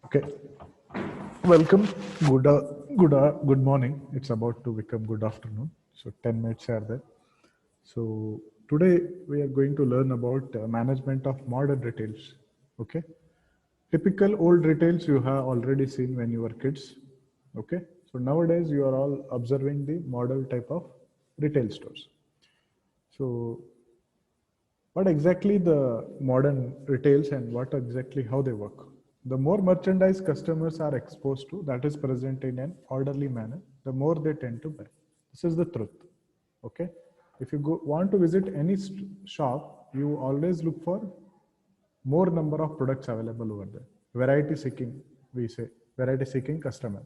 Okay, welcome. Good morning. It's about to become good afternoon. So 10 minutes are there. So today we are going to learn about management of modern retails. Okay, typical old retails you have already seen when you were kids. Okay, so nowadays you are all observing the model type of retail stores. So what exactly the modern retails and what exactly how they work. The more merchandise customers are exposed to that is present in an orderly manner, the more they tend to buy. This is the truth. Okay. If you want to visit any shop, you always look for more number of products available over there. Variety seeking, we say, variety seeking customer.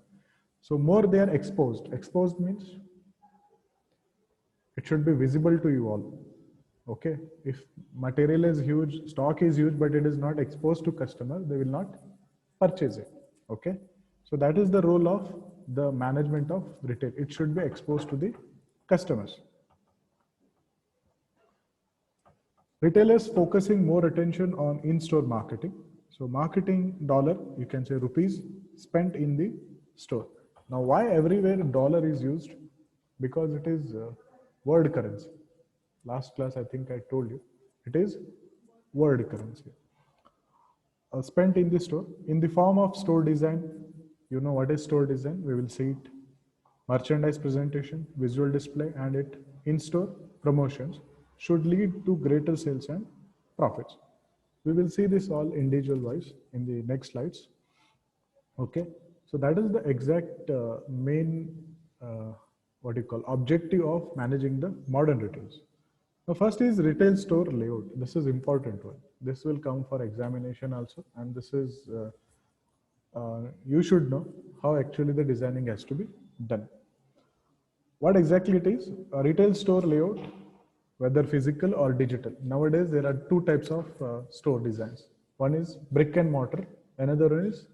So more they are exposed. Exposed means it should be visible to you all. Okay, if material is huge, stock is huge, but it is not exposed to customer, they will not purchase it. Okay, so that is the role of the management of retail. It should be exposed to the customers. Retailers focusing more attention on in-store marketing. So marketing dollar, you can say rupees spent in the store. Now why everywhere dollar is used? Because it is word currency. Last class I think I told you it is word currency. Spent in the store in the form of store design. You know what is store design? We will see it. Merchandise presentation, visual display, and it in-store promotions should lead to greater sales and profits. We will see this all individual wise in the next slides. Okay, so that is the exact main what you call objective of managing the modern retails. Now, first is retail store layout. This is important one. This will come for examination also, and this is you should know how actually the designing has to be done. What exactly it is? A retail store layout, whether physical or digital. Nowadays, there are two types of store designs. One is brick and mortar, another one is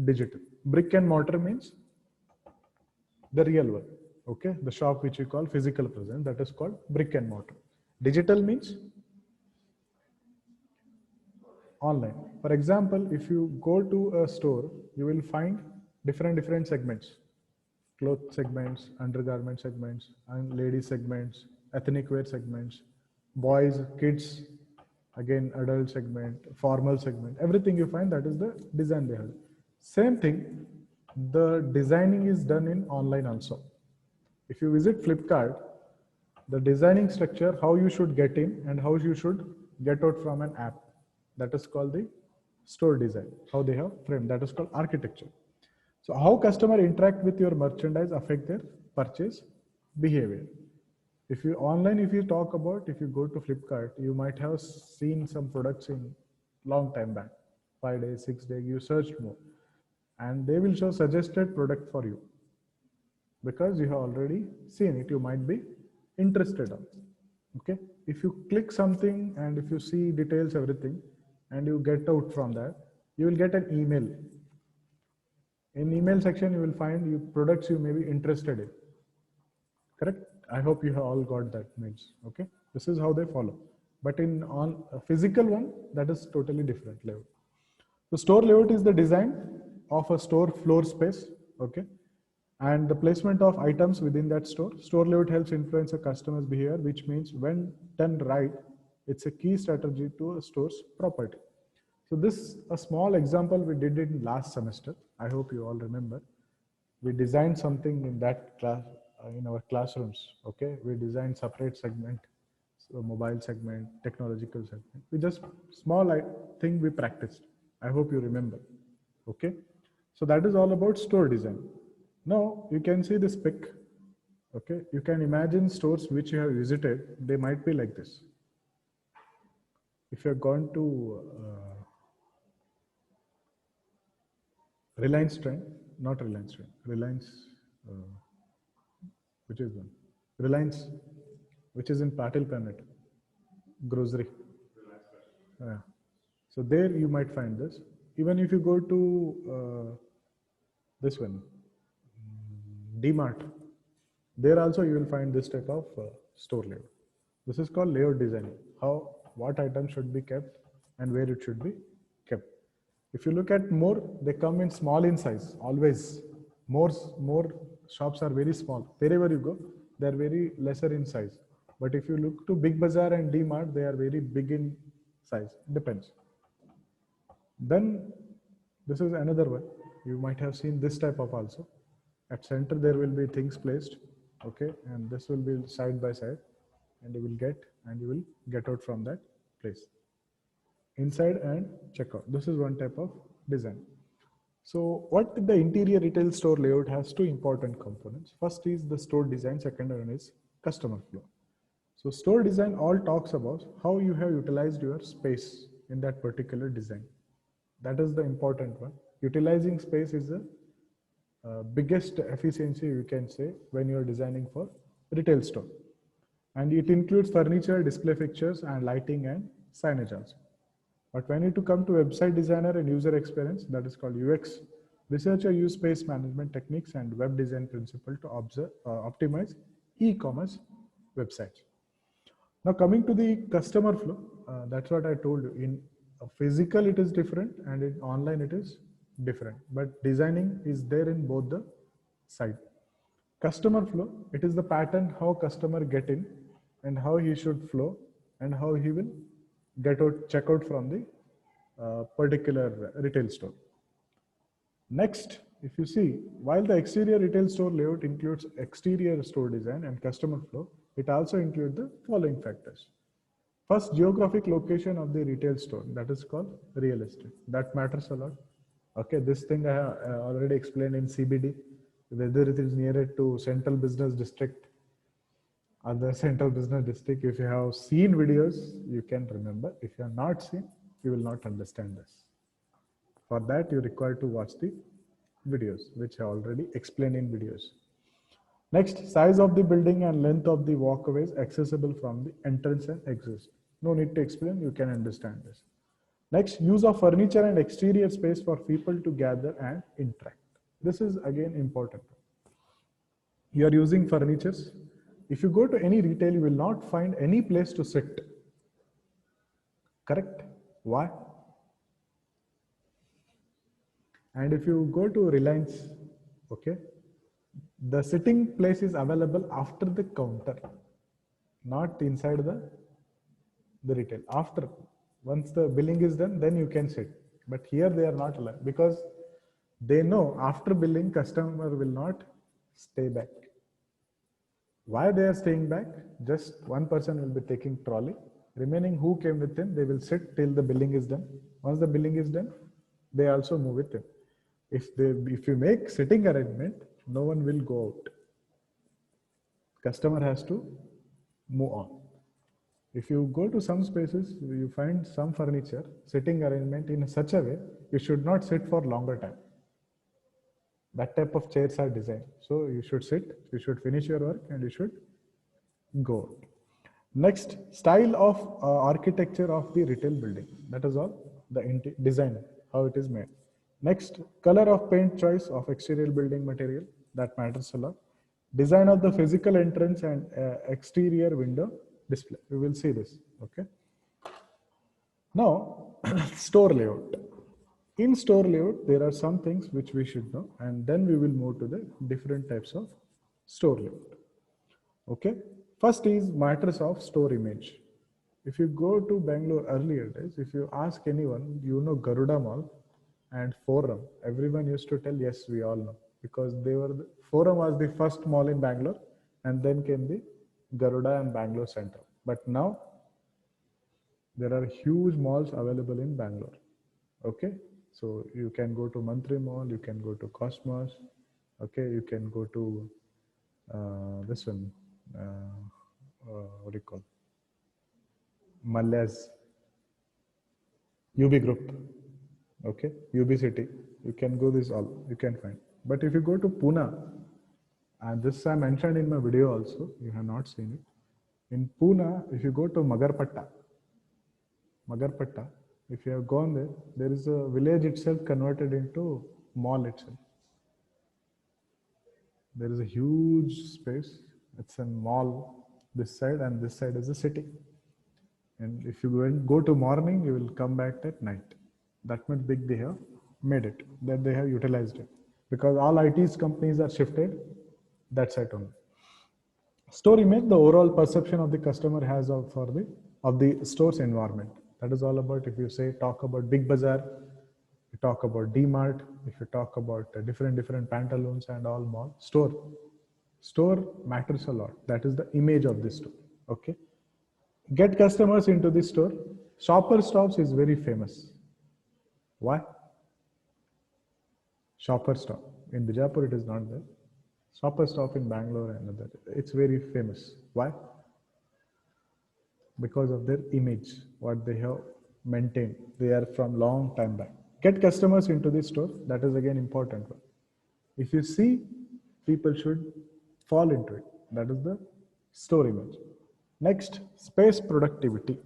digital. Brick and mortar means the real one. Okay, the shop which we call physical presence, that is called brick and mortar. Digital means online. For example, if you go to a store, you will find different segments: cloth segments, undergarment segments, and ladies segments, ethnic wear segments, boys, kids, again adult segment, formal segment. Everything you find, that is the design they have. Same thing, the designing is done in online also. If you visit Flipkart, the designing structure, how you should get in and how you should get out from an app, that is called the store design. How they have framed, that is called architecture. So how customer interact with your merchandise affect their purchase behavior. If you online, if you talk about, if you go to Flipkart, you might have seen some products in long time back, 5 days, 6 days, you searched more, and they will show suggested product for you because you have already seen it. You might be interested on. Okay, if you click something and if you see details, everything, and you get out from that, you will get an email. In email section, you will find you products you may be interested in. Correct? I hope you have all got that mails. Okay, this is how they follow. But in on a physical one, that is totally different layout. The store layout is the design of a store floor space. Okay, and the placement of items within that store. Store layout helps influence a customer's behavior, which means when done right, it's a key strategy to a store's property. So this a small example we did it in last semester. I hope you all remember. We designed something in that class in our classrooms. Okay, we designed separate segment, so mobile segment, technological segment. We just small thing we practiced. I hope you remember. Okay, so that is all about store design. Now you can see this pic. Okay, you can imagine stores which you have visited. They might be like this. If you have gone to Reliance Trend, not Reliance Trend, Reliance, which is one? Reliance, which is in Patil Planet, grocery. So there you might find this. Even if you go to this one, DMart, there also you will find this type of store layout. This is called layout designing. How, what items should be kept and where it should be kept. If you look at more, they come in small in size, always. More shops are very small. Wherever you go, they are very lesser in size. But if you look to Big Bazaar and D-Mart, they are very big in size. Depends. Then this is another one. You might have seen this type of also. At center there will be things placed, okay, and this will be side by side, and you will get out from that place. Inside and checkout. This is one type of design. So what the interior retail store layout has two important components. First is the store design, second one is customer flow. So store design all talks about how you have utilized your space in that particular design. That is the important one. Utilizing space is the biggest efficiency you can say when you are designing for retail store. And it includes furniture, display fixtures, and lighting and signage also. But when you come to website designer and user experience, that is called UX, researcher use space management techniques and web design principle to optimize e-commerce websites. Now coming to the customer flow, that's what I told you. In physical it is different and in online it is different. But designing is there in both the side. Customer flow, it is the pattern how customer get in and how he should flow and how he will get out, check out from the particular retail store. Next, if you see, while the exterior retail store layout includes exterior store design and customer flow, it also includes the following factors. First, geographic location of the retail store, that is called real estate. That matters a lot. Okay, this thing I have already explained in CBD, whether it is nearer to central business district or the central business district. If you have seen videos, you can remember. If you have not seen, you will not understand this. For that, you require to watch the videos, which I already explained in videos. Next, size of the building and length of the walkways accessible from the entrance and exit. No need to explain, you can understand this. Next, use of furniture and exterior space for people to gather and interact. This is again important. You are using furnitures. If you go to any retail, you will not find any place to sit. Correct? Why? And if you go to Reliance, okay, the sitting place is available after the counter, not inside the retail. After, once the billing is done, then you can sit. But here they are not allowed because they know after billing, customer will not stay back. Why they are staying back? Just one person will be taking trolley. Remaining who came with him, they will sit till the billing is done. Once the billing is done, they also move with him. If you make sitting arrangement, no one will go out. Customer has to move on. If you go to some spaces, you find some furniture, sitting arrangement in such a way, you should not sit for longer time. That type of chairs are designed. So you should sit, you should finish your work and you should go out. Next, style of architecture of the retail building. That is all, the design, how it is made. Next, color of paint choice of exterior building material, that matters a lot. Design of the physical entrance and exterior window display. We will see this, okay? Now, store layout. In store layout, there are some things which we should know, and then we will move to the different types of store layout. Okay, first is matters of store image. If you go to Bangalore earlier days, if you ask anyone, you know Garuda Mall and Forum, everyone used to tell yes, we all know, because Forum was the first mall in Bangalore, and then came the Garuda and Bangalore Central. But now there are huge malls available in Bangalore. Okay, so you can go to Mantri Mall, you can go to Cosmos, okay, you can go to this one, what do you call? Mallas, UB Group, okay, UB City, you can go this all, you can find. But if you go to Pune, and this I mentioned in my video also, you have not seen it. In Pune, if you go to Magarpatta, if you have gone there, there is a village itself converted into mall itself. There is a huge space. It's a mall this side, and this side is a city. And if you go to morning, you will come back at night. That much big they have made it, that they have utilized it, because all IT's companies are shifted that side only. Store image, the overall perception of the customer has of the store's environment. That is all about, if you say talk about Big Bazaar, you talk about D-Mart, if you talk about different pantaloons and all mall, store matters a lot. That is the image of the store. Okay. Get customers into the store. Shopper Stops is very famous. Why? Shopper Stop. In Bijapur it is not there. Shopper Stop in Bangalore and other. It's very famous. Why? Because of their image, what they have maintained. They are from long time back. Get customers into the store. That is again important one. If you see, people should fall into it. That is the store image. Next, space productivity.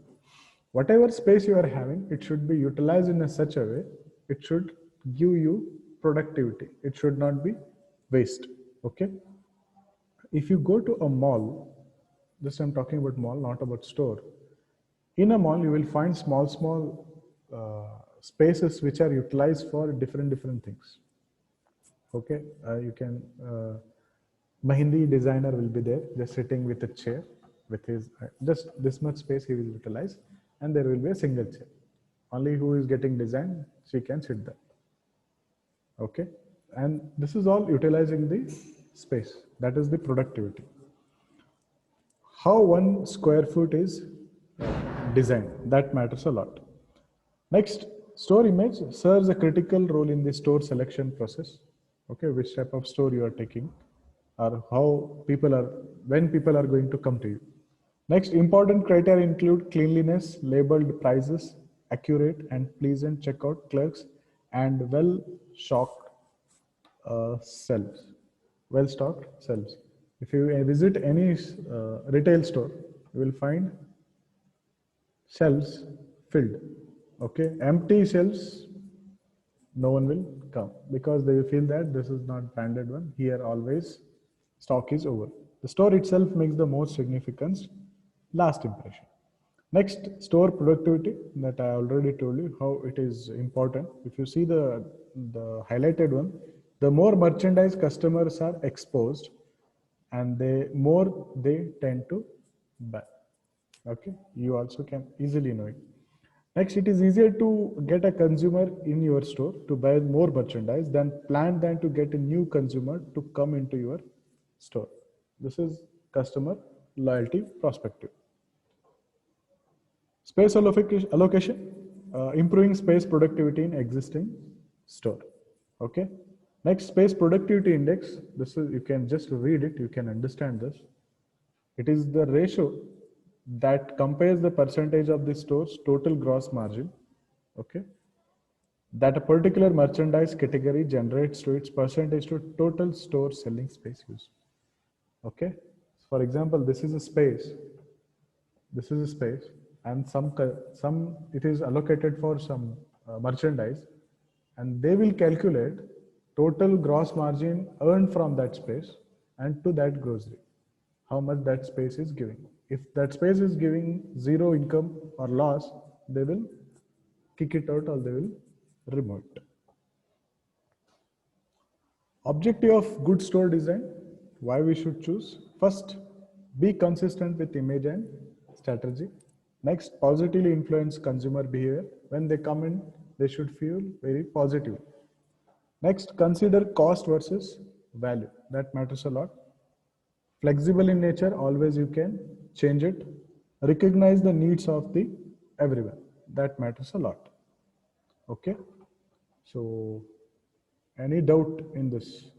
Whatever space you are having, it should be utilized in such a way, it should give you productivity. It should not be waste. Okay. If you go to a mall, this I'm talking about mall, not about store. In a mall, you will find small spaces which are utilized for different things. Okay, you can, Mahindi designer will be there, just sitting with a chair, with his, just this much space he will utilize, and there will be a single chair. Only who is getting designed, she can sit there. Okay, and this is all utilizing the space. That is the productivity. How 1 square foot is designed, that matters a lot. Next, store image serves a critical role in the store selection process. Okay, which type of store you are taking, or how people are, when people are going to come to you. Next, important criteria include cleanliness, labeled prices, accurate and pleasant checkout clerks, and well-stocked shelves. Well-stocked shelves. If you visit any retail store, you will find shelves filled. Okay, empty shelves, no one will come, because they feel that this is not branded one. Here always stock is over. The store itself makes the most significance last impression. Next, store productivity, that I already told you how it is important. If you see the highlighted one, the more merchandise customers are exposed, and more they tend to buy. Okay, you also can easily know it. Next, it is easier to get a consumer in your store to buy more merchandise than to get a new consumer to come into your store. This is customer loyalty perspective. Space allocation, improving space productivity in existing store. Okay. Next, space productivity index. This is, you can just read it, you can understand this. It is the ratio that compares the percentage of the store's total gross margin, okay, that a particular merchandise category generates to its percentage to total store selling space use. Okay. For example, this is a space, and some it is allocated for some merchandise, and they will calculate total gross margin earned from that space and to that grocery, how much that space is giving. If that space is giving zero income or loss, they will kick it out or they will remove it. Objective of good store design, why we should choose. First, be consistent with image and strategy. Next, positively influence consumer behavior. When they come in, they should feel very positive. Next, consider cost versus value. That matters a lot. Flexible in nature, always you can change it. Recognize the needs of the everyone. That matters a lot. Okay. So, any doubt in this?